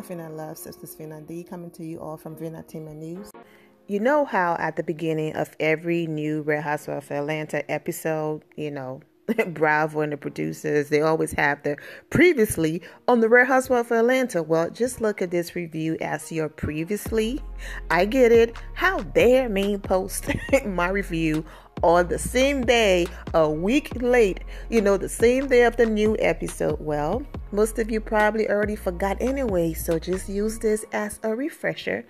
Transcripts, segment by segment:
Vina Love, Sisters Vina D, coming to you all from Vina Team News. You know how at the beginning of every new Real Housewives of Atlanta episode, Bravo and the producers, they always have the previously on the Real Housewives of Atlanta. Well, just look at this review as your previously. I get it. How dare me post my review on the same day, a week late, the same day of the new episode. Well, most of you probably already forgot anyway, so just use this as a refresher.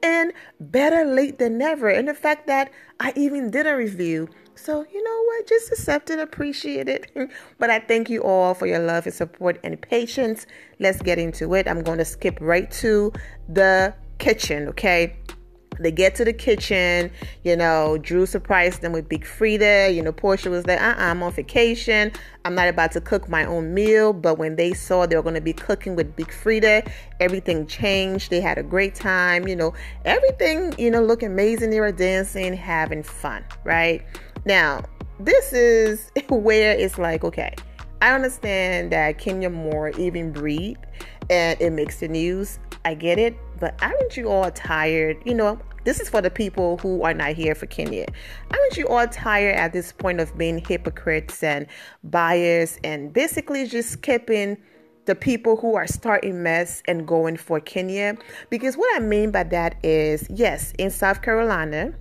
And better late than never. And the fact that I even did a review. So, you know what? Just accept it, appreciate it. But I thank you all for your love and support and patience. Let's get into it. I'm going to skip right to the kitchen, okay? They get to the kitchen, Drew surprised them with Big Frida. Porsha was like, I'm on vacation. I'm not about to cook my own meal. But when they saw they were going to be cooking with Big Frida, everything changed. They had a great time, everything, looked amazing. They were dancing, having fun, right? Now, this is where it's like, okay, I understand that Kenya Moore even breathed and it makes the news. I get it, but aren't you all tired? This is for the people who are not here for Kenya. Aren't you all tired at this point of being hypocrites and biased and basically just skipping the people who are starting mess and going for Kenya? Because what I mean by that is, yes, in South Carolina,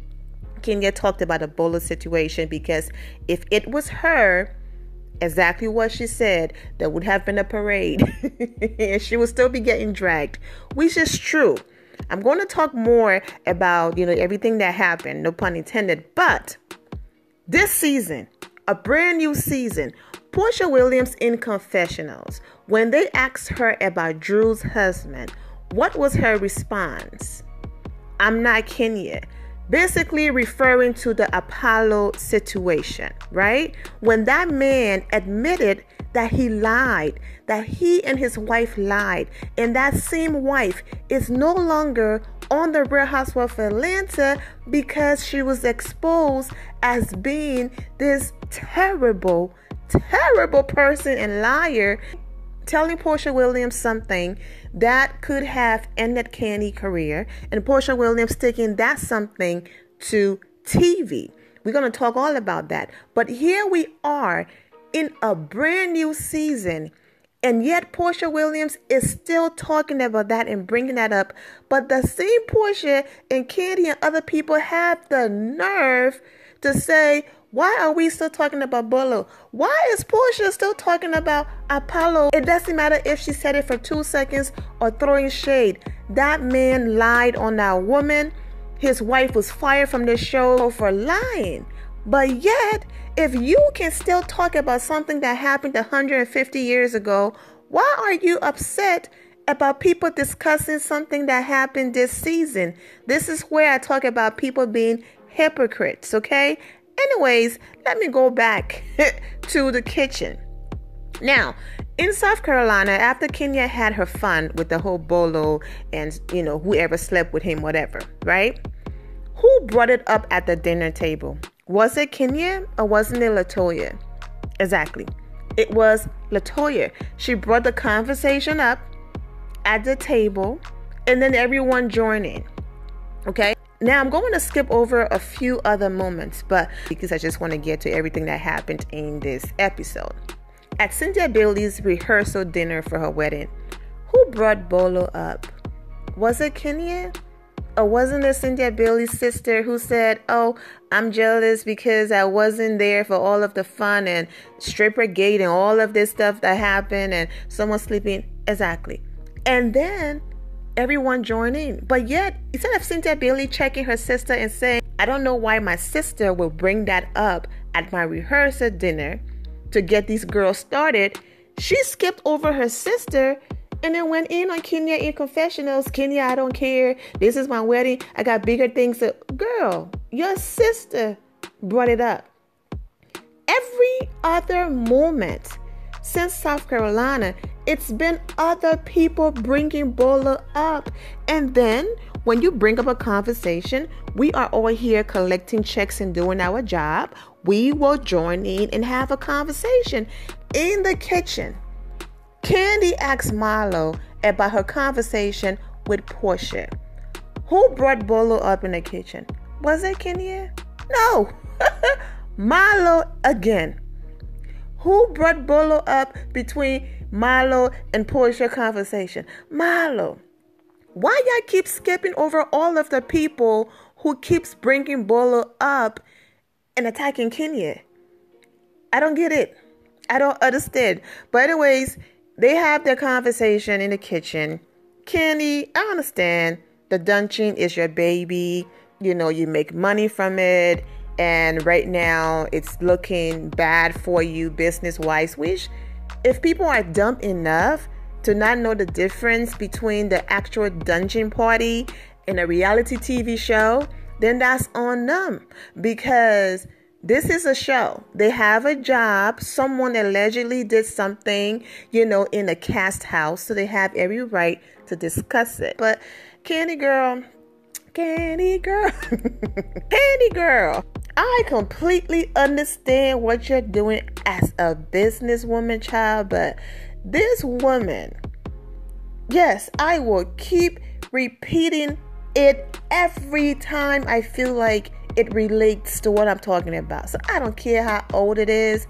Kenya talked about a Bolo situation because if it was her, exactly what she said, there would have been a parade and she would still be getting dragged, which is true. I'm going to talk more about, everything that happened, no pun intended. But this season, a brand new season, Porsha Williams in confessionals, when they asked her about Drew's husband, what was her response? I'm not Kenya. Basically referring to the Apollo situation, right? When that man admitted that he lied, that he and his wife lied, and that same wife is no longer on the Real Housewives of Atlanta because she was exposed as being this terrible, terrible person and liar, telling Porsha Williams something that could have ended Kandi's career, and Porsha Williams taking that something to TV. We're going to talk all about that. But here we are in a brand new season, and yet Porsha Williams is still talking about that and bringing that up. But the same Porsha and Kandi and other people have the nerve to say, why are we still talking about Bolo? Why is Porsha still talking about Apollo? It doesn't matter if she said it for 2 seconds or throwing shade. That man lied on that woman. His wife was fired from the show for lying. But yet, if you can still talk about something that happened 150 years ago, why are you upset about people discussing something that happened this season? This is where I talk about people being hypocrites, okay? Anyways, let me go back to the kitchen. Now, in South Carolina, after Kenya had her fun with the whole Bolo and, whoever slept with him, whatever, right? Who brought it up at the dinner table? Was it Kenya or wasn't it LaToya? Exactly. It was LaToya. She brought the conversation up at the table and then everyone joined in. Okay? Now, I'm going to skip over a few other moments, but because I just want to get to everything that happened in this episode. At Cynthia Bailey's rehearsal dinner for her wedding, who brought Bolo up? Was it Kenya? Or wasn't it Cynthia Bailey's sister who said, oh, I'm jealous because I wasn't there for all of the fun and stripper gate and all of this stuff that happened and someone sleeping? Exactly. And then everyone joined in. But yet, instead of Cynthia Bailey checking her sister and saying, I don't know why my sister will bring that up at my rehearsal dinner to get these girls started, she skipped over her sister and then went in on Kenya in confessionals. Kenya, I don't care. This is my wedding. I got bigger things to... Girl, your sister brought it up. Every other moment since South Carolina, it's been other people bringing Bolo up. And then when you bring up a conversation, we are all here collecting checks and doing our job. We will join in and have a conversation in the kitchen. Kandi asked Marlo about her conversation with Porsha. Who brought Bolo up in the kitchen? Was it Kenya? No. Marlo again. Who brought Bolo up between Marlo and Porsha conversation? Marlo. Why y'all keep skipping over all of the people who keeps bringing Bolo up and attacking Kenya? I don't get it. I don't understand. But anyways, they have their conversation in the kitchen. Kenny, I understand. The dungeon is your baby. You know, you make money from it. And right now, it's looking bad for you business-wise. Which, if people are dumb enough to not know the difference between the actual dungeon party and a reality TV show, then that's on them. Because this is a show. They have a job. Someone allegedly did something, in a cast house. So they have every right to discuss it. But Candy girl, I completely understand what you're doing as a businesswoman, child, but this woman, yes, I will keep repeating it every time I feel like it relates to what I'm talking about. So I don't care how old it is.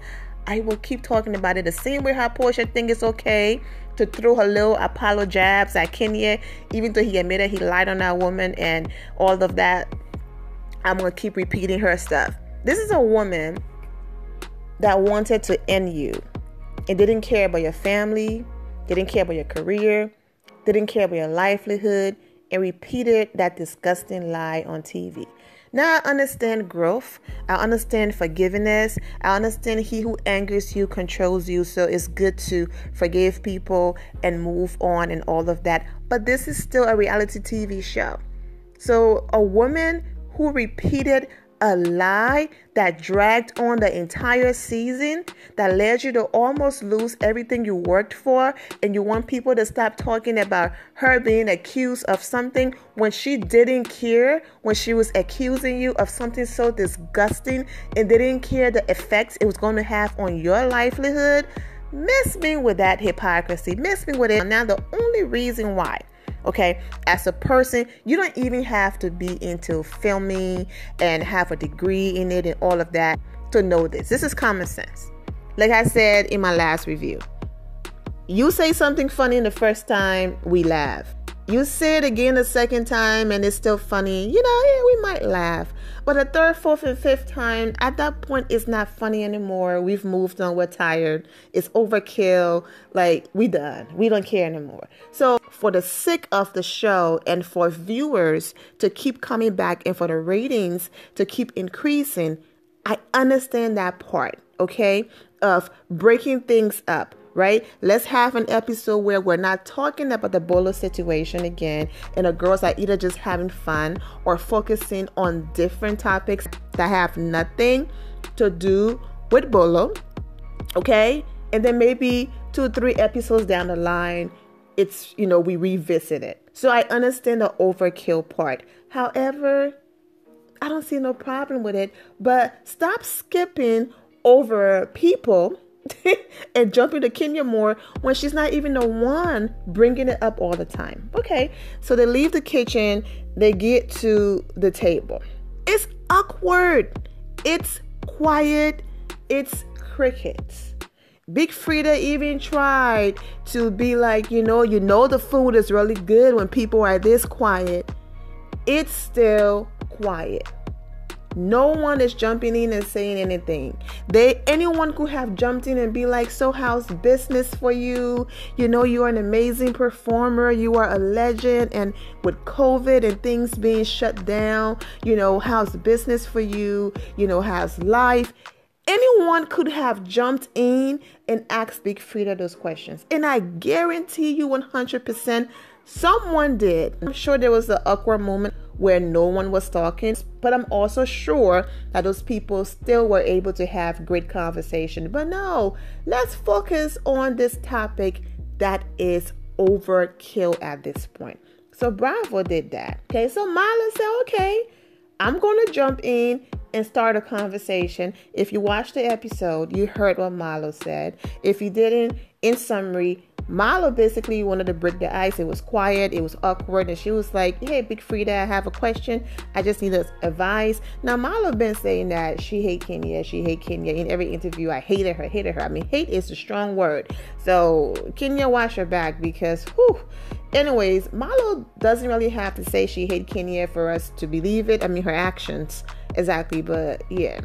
I will keep talking about it the same way how Porsha think it's okay to throw her little Apollo jabs at Kenya, even though he admitted he lied on that woman and all of that. I'm going to keep repeating her stuff. This is a woman that wanted to end you. It didn't care about your family, didn't care about your career, didn't care about your livelihood, and repeated that disgusting lie on TV. Now I understand growth. I understand forgiveness. I understand he who angers you controls you. So it's good to forgive people and move on and all of that. But this is still a reality TV show. So a woman who repeated a lie that dragged on the entire season, that led you to almost lose everything you worked for, and you want people to stop talking about her being accused of something when she didn't care, when she was accusing you of something so disgusting and didn't care the effects it was going to have on your livelihood. Miss me with that hypocrisy. Miss me with it. Now the only reason why, okay, as a person, you don't even have to be into filming and have a degree in it and all of that to know this. This is common sense. Like I said in my last review, you say something funny the first time, we laugh. You say it again the second time and it's still funny, yeah, we might laugh. But the third, fourth, and fifth time, at that point, it's not funny anymore. We've moved on. We're tired. It's overkill. Like, we done. We don't care anymore. So for the sake of the show and for viewers to keep coming back and for the ratings to keep increasing, I understand that part, okay, of breaking things up. Right? Let's have an episode where we're not talking about the Bolo situation again and the girls are either just having fun or focusing on different topics that have nothing to do with Bolo. Okay? And then maybe 2 or 3 episodes down the line, it's, we revisit it. So I understand the overkill part. However, I don't see no problem with it, but stop skipping over people and jumping to Kenya more when she's not even the one bringing it up all the time. Okay, so they leave the kitchen, they get to the table. It's awkward. It's quiet. It's crickets. Big Frida even tried to be like, the food is really good when people are this quiet. It's still quiet. No one is jumping in and saying anything. Anyone could have jumped in and be like, so how's business for you? You're an amazing performer. You are a legend. And with COVID and things being shut down, how's business for you? How's life? Anyone could have jumped in and asked Big Frida those questions. And I guarantee you 100% someone did. I'm sure there was an awkward moment where no one was talking, but I'm also sure that those people still were able to have great conversation. But no, let's focus on this topic that is overkill at this point. So Bravo did that. Okay, so Marlo said, okay, I'm going to jump in and start a conversation. If you watched the episode, you heard what Marlo said. If you didn't, in summary, Milo basically wanted to break the ice. It was quiet, it was awkward, and she was like, hey, Big Frida, I have a question. I just need advice. Now, Milo been saying that she hate Kenya. In every interview, I hated her. I mean, hate is a strong word. So Kenya, watch her back because, whew. Anyways, Milo doesn't really have to say she hate Kenya for us to believe it. I mean, her actions, exactly. But yeah,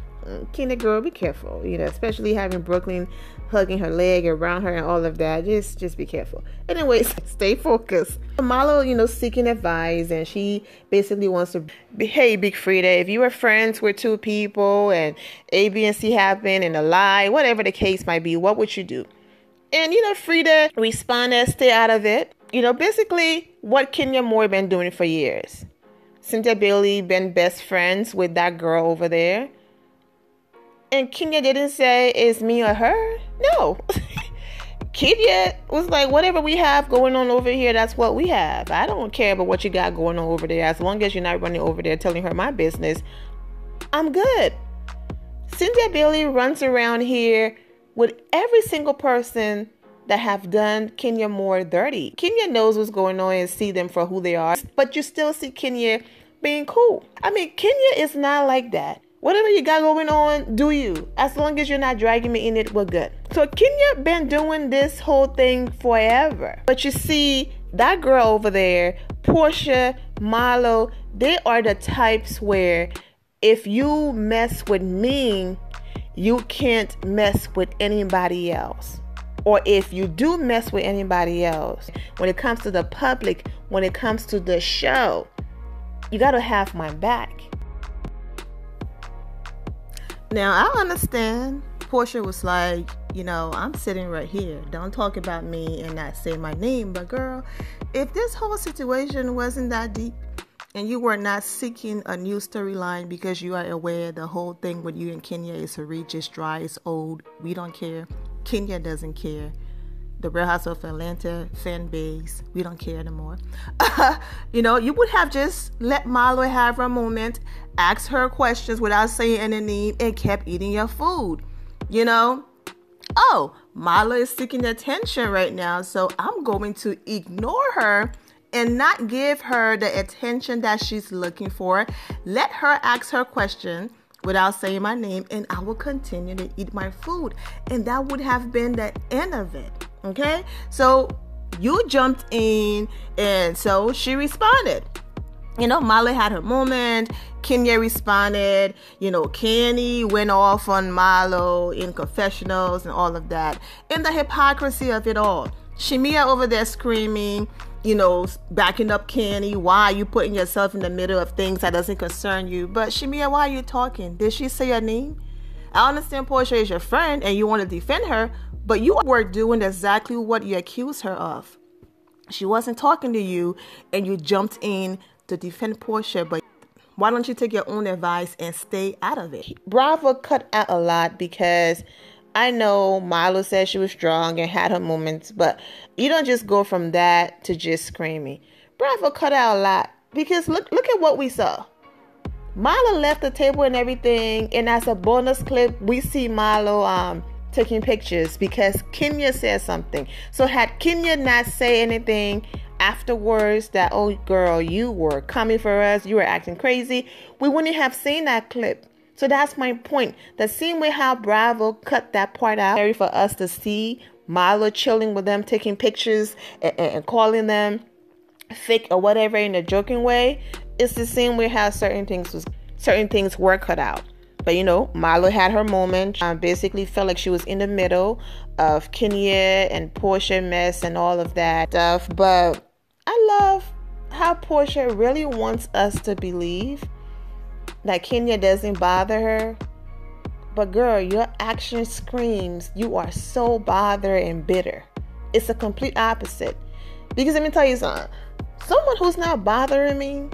Kenya, girl, be careful. Especially having Brooklyn hugging her leg around her and all of that. Just be careful. Anyways, stay focused. Milo, seeking advice, and she basically wants to be, hey, Big Frida, if you were friends with two people and A, B, and C happen and a lie, whatever the case might be, what would you do? And, Frida responded, stay out of it. Basically what Kenya Moore been doing for years. Cynthia Bailey been best friends with that girl over there. And Kenya didn't say it's me or her. No. Kenya was like, whatever we have going on over here, that's what we have. I don't care about what you got going on over there. As long as you're not running over there telling her my business, I'm good. Cynthia Bailey runs around here with every single person that have done Kenya Moore dirty. Kenya knows what's going on and see them for who they are. But you still see Kenya being cool. I mean, Kenya is not like that. Whatever you got going on, do you. As long as you're not dragging me in it, we're good. So Kenya been doing this whole thing forever. But you see, that girl over there, Portia, Milo, they are the types where if you mess with me, you can't mess with anybody else. Or if you do mess with anybody else, when it comes to the public, when it comes to the show, you got to have my back. Now, I understand Portia was like, I'm sitting right here. Don't talk about me and not say my name. But girl, if this whole situation wasn't that deep and you were not seeking a new storyline because you are aware the whole thing with you and Kenya is a reach, it's dry, it's old, we don't care. Kenya doesn't care. The Real Housewives of Atlanta fan base, we don't care anymore. You would have just let Milo have her moment, ask her questions without saying any name, and kept eating your food. Oh, Milo is seeking attention right now, so I'm going to ignore her and not give her the attention that she's looking for. Let her ask her question without saying my name, and I will continue to eat my food. And that would have been the end of it. Okay? So you jumped in, and so she responded. Molly had her moment. Kenya responded. Kenny went off on Milo in confessionals and all of that. And the hypocrisy of it all. Shamia over there screaming, backing up Kenny. Why are you putting yourself in the middle of things that doesn't concern you? But Shamia, why are you talking? Did she say your name? I understand Portia is your friend and you want to defend her, but you were doing exactly what you accused her of. She wasn't talking to you and you jumped in to defend Portia, but why don't you take your own advice and stay out of it? Bravo cut out a lot because I know Milo said she was strong and had her moments, but you don't just go from that to just screaming. Bravo cut out a lot because look at what we saw. Milo left the table and everything, and as a bonus clip, we see Milo taking pictures because Kenya said something. So had Kenya not say anything afterwards that, oh girl, you were coming for us, you were acting crazy, we wouldn't have seen that clip. So that's my point. The same way how Bravo cut that part out for us to see Milo chilling with them, taking pictures and calling them fake or whatever in a joking way. It's the same way how certain things were cut out. But Milo had her moment. Basically felt like she was in the middle of Kenya and Portia mess and all of that stuff. But I love how Portia really wants us to believe that Kenya doesn't bother her. But girl, your action screams you are so bothered and bitter. It's a complete opposite. Because let me tell you something. Someone who's not bothering me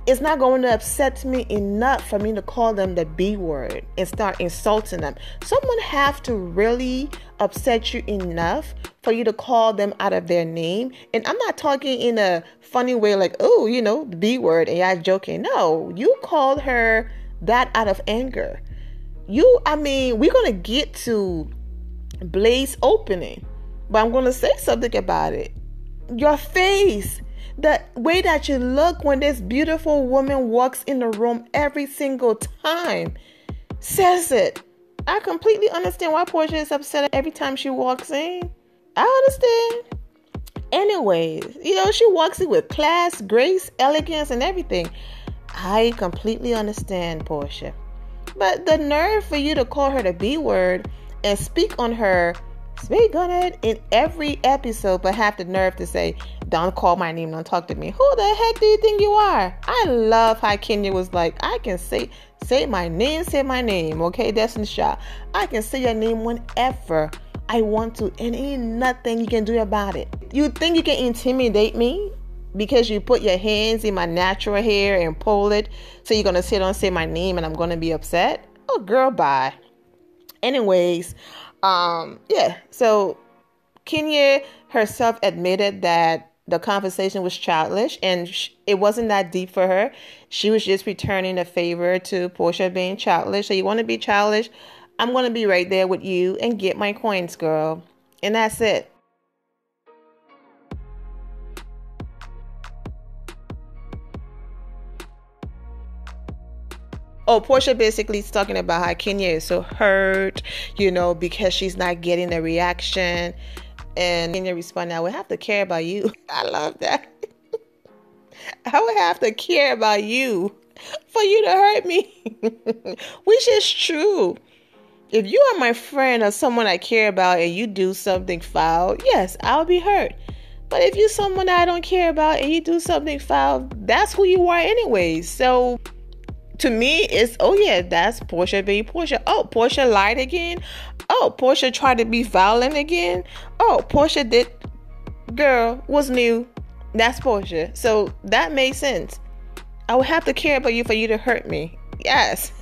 is not going to upset me enough for me to call them the B word and start insulting them. Someone have to really upset you enough for you to call them out of their name. And I'm not talking in a funny way like, oh, the B word and y'all joking. No, you called her that out of anger. We're going to get to Blaze opening. but I'm going to say something about it. Your face, the way that you look when this beautiful woman walks in the room every single time says it. I completely understand why Porsha is upset every time she walks in. I understand. Anyways, she walks in with class, grace, elegance, and everything. I completely understand, Porsha. But the nerve for you to call her the B word and speak on it in every episode, but have the nerve to say, don't call my name, don't talk to me. Who the heck do you think you are? I love how Kenya was like, I can say my name, okay, Destiny Shaw. I can say your name whenever I want to, and ain't nothing you can do about it. You think you can intimidate me because you put your hands in my natural hair and pull it, so you're going to sit on and say my name and I'm going to be upset? Oh, girl, bye. Anyways, so Kenya herself admitted that the conversation was childish and it wasn't that deep for her. She was just returning a favor to Porsha being childish. So you want to be childish? I'm going to be right there with you and get my coins, girl. And that's it. Oh, Porsha basically is talking about how Kenya is so hurt, because she's not getting the reaction. And Kenya responded, I would have to care about you. I love that. I would have to care about you for you to hurt me. Which is true. If you are my friend or someone I care about and you do something foul, yes, I'll be hurt. But if you're someone I don't care about and you do something foul, that's who you are anyways. So to me, it's, oh yeah, that's Porsha being Porsha. Oh, Porsha lied again. Oh, Porsha tried to be violent again. Oh, Porsha did. Girl, what's new? That's Porsha. So that makes sense. I would have to care about you for you to hurt me. Yes.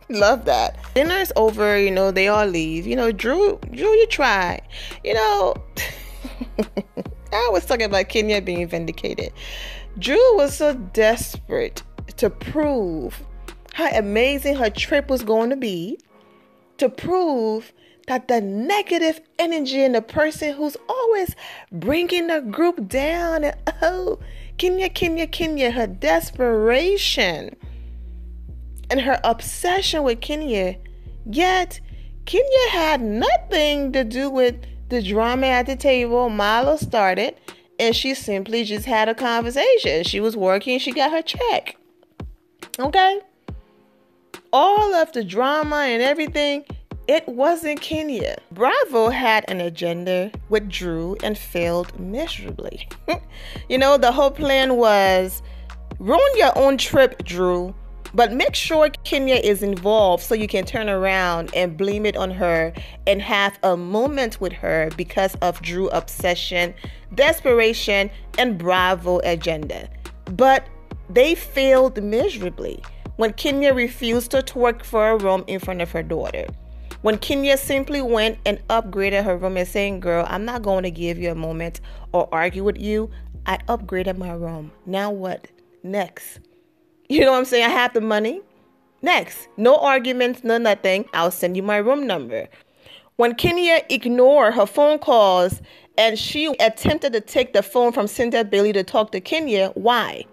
Love that. Dinner's over, they all leave. Drew, you try. I was talking about Kenya being vindicated. Drew was so desperate to prove how amazing her trip was going to be, to prove that the negative energy in the person who's always bringing the group down, and Kenya, her desperation and her obsession with Kenya, yet Kenya had nothing to do with the drama at the table. Milo started, and she simply just had a conversation. She was working, she got her check. Okay? All of the drama and everything, it wasn't Kenya. Bravo had an agenda with Drew and failed miserably. The whole plan was ruin your own trip, Drew, but make sure Kenya is involved so you can turn around and blame it on her and have a moment with her because of Drew's obsession, desperation, and Bravo agenda. But they failed miserably when Kenya refused to twerk for a room in front of her daughter. When Kenya simply went and upgraded her room and saying, girl, I'm not going to give you a moment or argue with you. I upgraded my room. Now what? Next. You know what I'm saying? I have the money. Next. No arguments, no nothing. I'll send you my room number. When Kenya ignored her phone calls and she attempted to take the phone from Cynthia Bailey to talk to Kenya, why?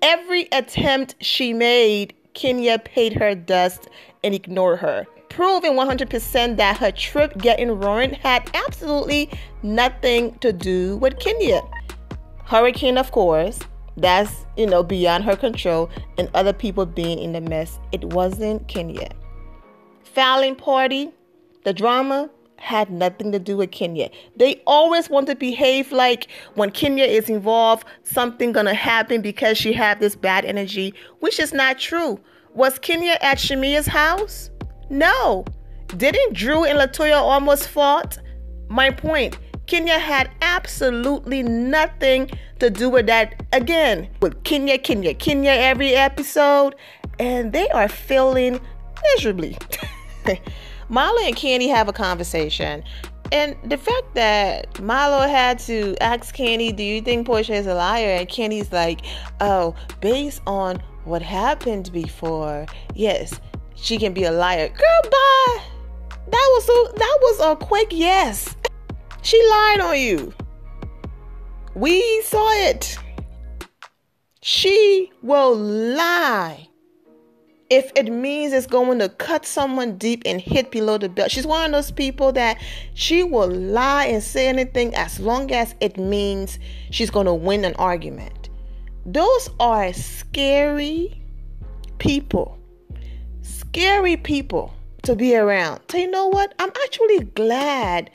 Every attempt she made, Kenya paid her dust and ignored her, proving 100% that her trip getting ruined had absolutely nothing to do with Kenya. Hurricane, of course, that's, beyond her control, and other people being in the mess. It wasn't Kenya. Fouling party, the drama, had nothing to do with Kenya. They always want to behave like when Kenya is involved, something gonna happen because she had this bad energy, which is not true. Was Kenya at Shamia's house? No. Didn't Drew and Latoya almost fought? My point, Kenya had absolutely nothing to do with that. Again, with Kenya every episode, and they are failing miserably. Milo and Candy have a conversation, and the fact that Milo had to ask Candy, do you think Porsha is a liar? And Candy's like, oh, based on what happened before, yes, she can be a liar. Girl, bye. That was a quick yes. She lied on you. We saw it. She will lie if it means it's going to cut someone deep and hit below the belt. She's one of those people that she will lie and say anything as long as it means she's going to win an argument. Those are scary people. Scary people to be around. So you know what? I'm actually glad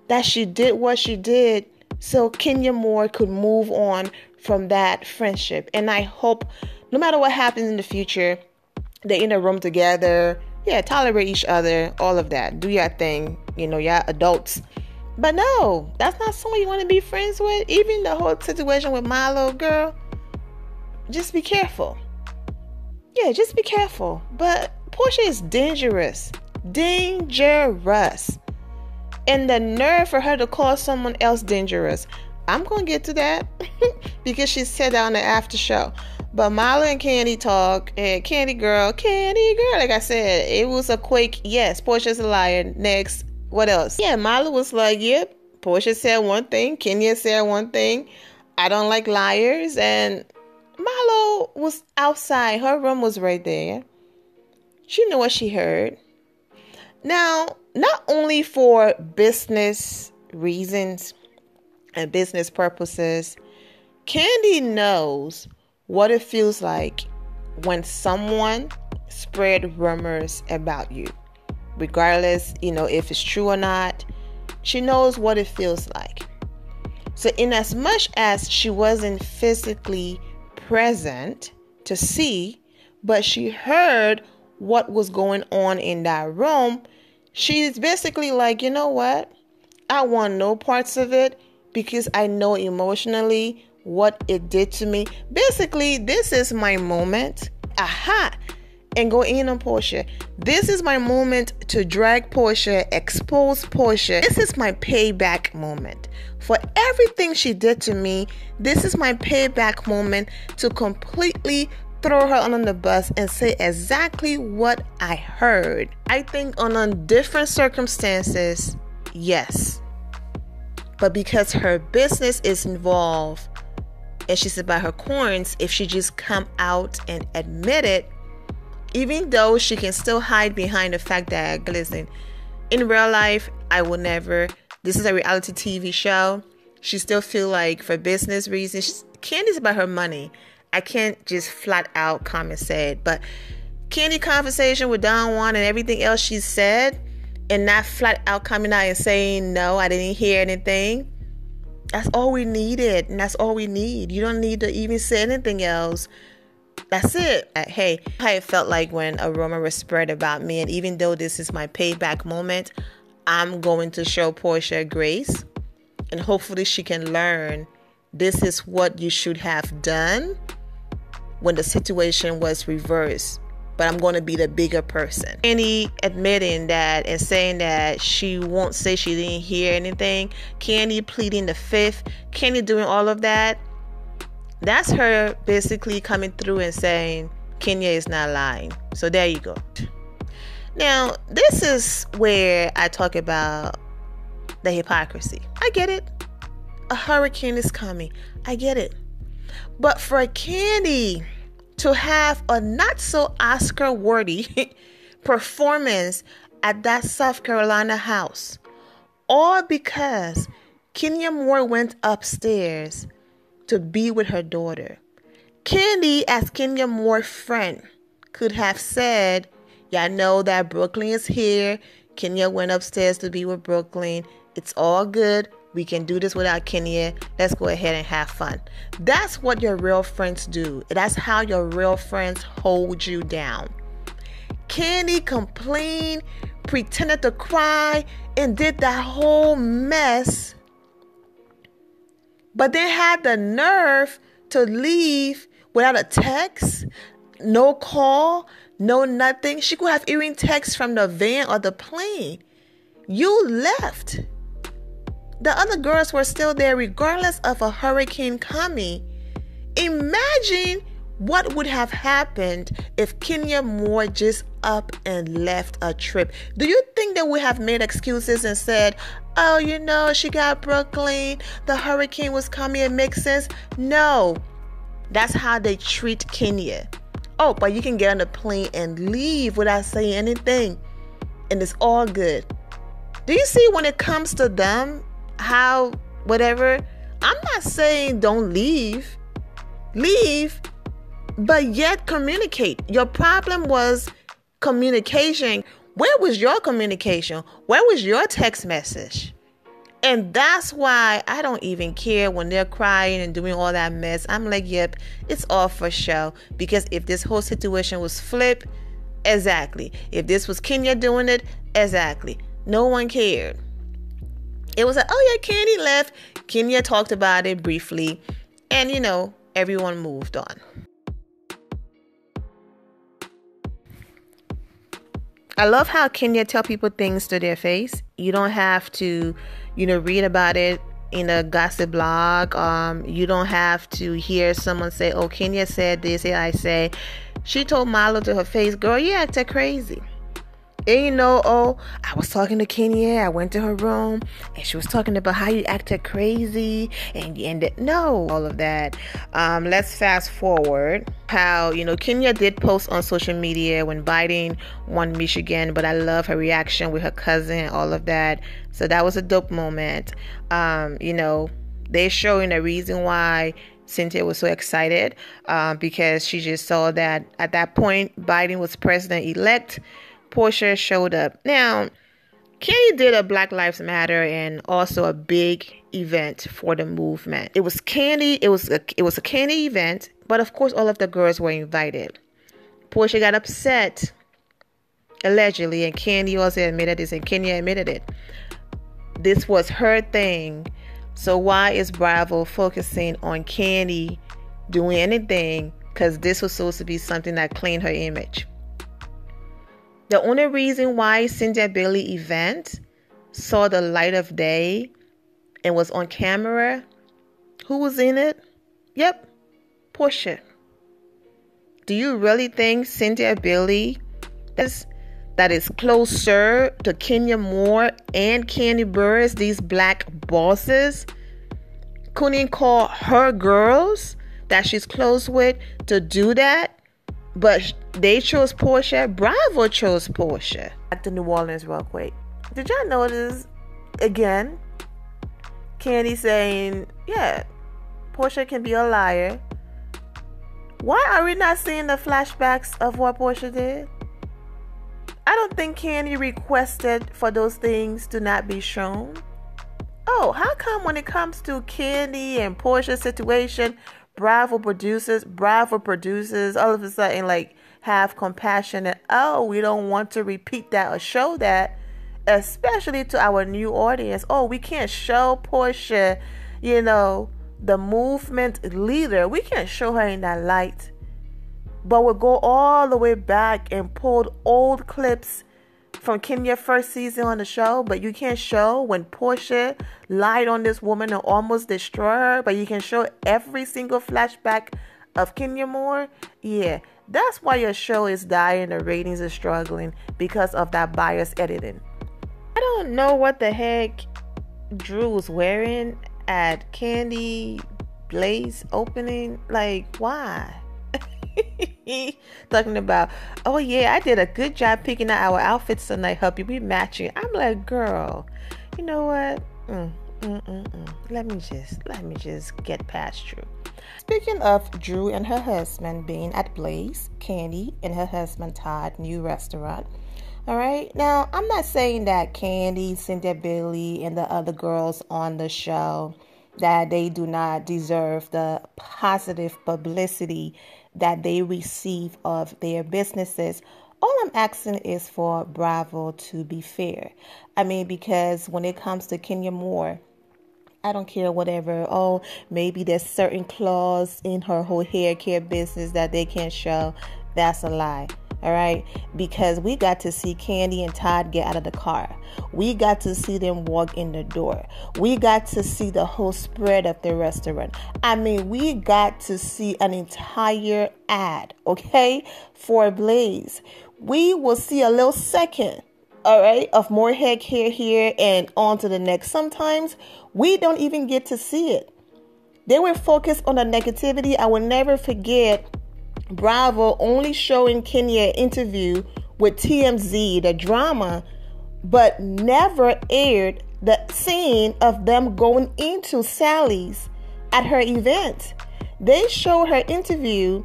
that she did what she did so Kenya Moore could move on from that friendship. And I hope no matter what happens in the future, they're in a room together. Yeah, tolerate each other. All of that. Do your thing. Y'all adults. But no, that's not someone you want to be friends with. Even the whole situation with Milo, girl. Just be careful. Yeah, just be careful. But Porsha is dangerous. Dangerous. And the nerve for her to call someone else dangerous. I'm going to get to that because she said that on the after show. But Milo and Candy talk, and Candy girl, like I said, it was a quick, yes, Porsha's a liar. Next, what else? Yeah, Milo was like, yep, Porsha said one thing, Kenya said one thing. I don't like liars. And Milo was outside. Her room was right there. She knew what she heard. Now, not only for business reasons and business purposes, Candy knows what it feels like when someone spread rumors about you. Regardless, if it's true or not, she knows what it feels like. So in as much as she wasn't physically present to see, but she heard what was going on in that room, she's basically like, you know what? I want no parts of it because I know emotionally what it did to me. Basically, this is my moment. Aha! And go in on Porsha. This is my moment to drag Porsha, expose Porsha. This is my payback moment. For everything she did to me, this is my payback moment to completely throw her under the bus and say exactly what I heard. I think on different circumstances, yes. But because her business is involved and she's about her coins, if she just come out and admit it, even though she can still hide behind the fact that, listen, in real life, I will never, this is a reality TV show. She still feel like for business reasons, Candy's about her money. I can't just flat out come and say it. But Candy conversation with Don Juan and everything else she said, and not flat out coming out and saying, no, I didn't hear anything. That's all we needed, and that's all we need. You don't need to even say anything else. That's it. Hey, how it felt like when a rumor was spread about me, and even though this is my payback moment, I'm going to show Porsha grace, and hopefully she can learn this is what you should have done when the situation was reversed. But I'm going to be the bigger person. Candy admitting that and saying that she won't say she didn't hear anything. Candy pleading the fifth. Candy doing all of that. That's her basically coming through and saying Kenya is not lying. So there you go. Now, this is where I talk about the hypocrisy. I get it. A hurricane is coming. I get it. But for Candy to have a not so Oscar-worthy performance at that South Carolina house, all because Kenya Moore went upstairs to be with her daughter. Candy, as Kenya Moore's friend, could have said, y'all know that Brooklyn is here. Kenya went upstairs to be with Brooklyn. It's all good. We can do this without Kenya. Let's go ahead and have fun. That's what your real friends do. That's how your real friends hold you down. Candy complained, pretended to cry, and did that whole mess, but then had the nerve to leave without a text, no call, no nothing. She could have even text from the van or the plane. You left. The other girls were still there regardless of a hurricane coming. Imagine What would have happened if Kenya Moore just up and left a trip? Do you think they would have made excuses and said, oh, she got Brooklyn, the hurricane was coming, it makes sense? No. That's how they treat Kenya. Oh, but you can get on the plane and leave without saying anything. And it's all good. Do you see when it comes to them, how, whatever? I'm not saying don't leave. Leave, but yet communicate. Your problem was communication. Where was your communication? Where was your text message? And that's why I don't even care when they're crying and doing all that mess. I'm like, yep, it's all for show. Because if this whole situation was flipped, exactly. If this was Kenya doing it, exactly. No one cared. It was like, oh yeah, Candy left. Kenya talked about it briefly. And everyone moved on. I love how Kenya tell people things to their face. You don't have to, read about it in a gossip blog. You don't have to hear someone say, oh, Kenya said this, and I say. She told Marlo to her face, girl, you acted crazy. And I was talking to Kenya. I went to her room and she was talking about how you acted crazy and no, all of that. Let's fast forward. How, Kenya did post on social media when Biden won Michigan, but I love her reaction with her cousin, all of that. So that was a dope moment. They're showing a reason why Cynthia was so excited because she just saw that at that point, Biden was president-elect. Portia showed up. Now, Candy did a Black Lives Matter and also a big event for the movement. It was Candy. It was a Candy event, but of course, all of the girls were invited. Portia got upset, allegedly, and Candy also admitted this, and Kenya admitted it. This was her thing. So why is Bravo focusing on Candy doing anything? Because this was supposed to be something that cleaned her image. The only reason why Cynthia Bailey event saw the light of day and was on camera, who was in it? Yep, Portia. Do you really think Cynthia Bailey that is closer to Kenya Moore and Kandi Burruss, these black bosses, couldn't call her girls that she's close with to do that? But they chose Portia. Bravo chose Portia. Back to New Orleans real quick. Did y'all notice, again, Kandi saying, yeah, Portia can be a liar. Why are we not seeing the flashbacks of what Portia did? I don't think Kandi requested for those things to not be shown. Oh, how come when it comes to Kandi and Portia's situation, Bravo producers all of a sudden have compassion and we don't want to repeat that or show that, especially to our new audience. Oh, we can't show Portia, the movement leader. We can't show her in that light. But we'll go all the way back and pull old clips from Kenya's first season on the show, but you can't show when Portia lied on this woman and almost destroyed her, but you can show every single flashback of Kenya Moore. Yeah, that's why your show is dying, the ratings are struggling because of that biased editing. I don't know what the heck Drew was wearing at Kandi Blaze opening. Why? Talking about, oh yeah, I did a good job picking out our outfits tonight, hubby. We matching. I'm like, girl, you know what? Let me just get past Drew. Speaking of Drew and her husband being at Blaze, Kandi and her husband Todd new restaurant. All right, now I'm not saying that Kandi, Cynthia Bailey, and the other girls on the show that they do not deserve the positive publicity that they receive of their businesses. All I'm asking is for Bravo to be fair. I mean, because when it comes to Kenya Moore, I don't care whatever. Oh, maybe there's certain clause in her whole hair care business that they can't show. That's a lie. All right, because we got to see Kandi and Todd get out of the car. We got to see them walk in the door. We got to see the whole spread of the restaurant. I mean, we got to see an entire ad, okay, for Blaze. We will see a little second, all right, of more heck hair here and on to the next. Sometimes we don't even get to see it. They were focused on the negativity. I will never forget Bravo only showing Kenya an interview with TMZ, the drama, but never aired the scene of them going into Sally's at her event. They showed her interview,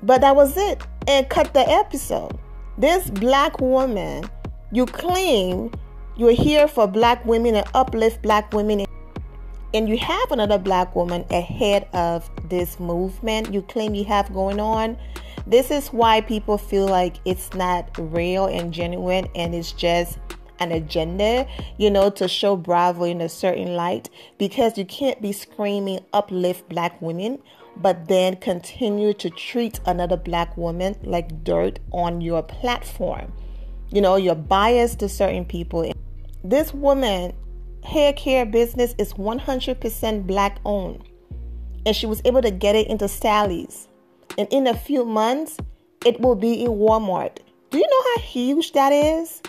but that was it, and cut the episode. This black woman, you claim you're here for black women and uplift black women, and you have another black woman ahead of this movement you claim you have going on. This is why people feel like it's not real and genuine, and it's just an agenda, to show Bravo in a certain light, because you can't be screaming uplift black women, but then continue to treat another black woman like dirt on your platform. You're biased to certain people. This woman hair care business is 100% black owned, and she was able to get it into Sally's, and in a few months it will be in Walmart. Do you know how huge that is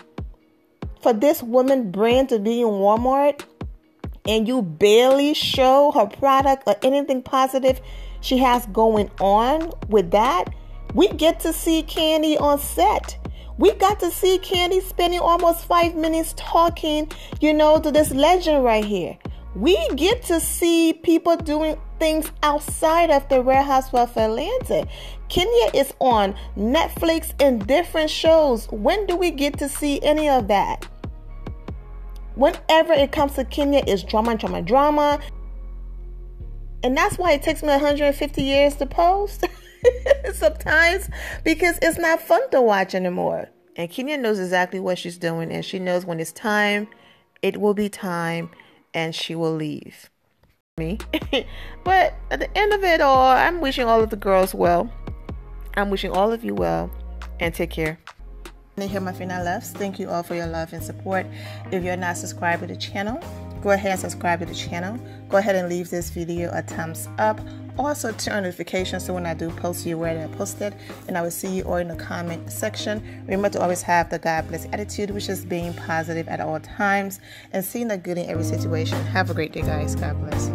for this woman brand to be in Walmart, and you barely show her product or anything positive she has going on with that? We get to see Kandi on set. We got to see Kandi spending almost 5 minutes talking, to this legend right here. We get to see people doing things outside of the Real Housewives of Atlanta. Kenya is on Netflix and different shows. When do we get to see any of that? Whenever it comes to Kenya, it's drama, drama, drama. And that's why it takes me 150 years to post. Sometimes, because it's not fun to watch anymore. And Kenya knows exactly what she's doing, and she knows when it's time, it will be time, and she will leave me. But at the end of it all, I'm wishing all of the girls well. I'm wishing all of you well, and take care. And here, my Fina loves, thank you all for your love and support. If you're not subscribed to the channel, go ahead and subscribe to the channel. Go ahead and leave this video a thumbs up. Also turn on notifications so when I do post, you're aware that I posted. And I will see you all in the comment section. Remember to always have the God bless attitude, which is being positive at all times and seeing the good in every situation. Have a great day, guys. God bless.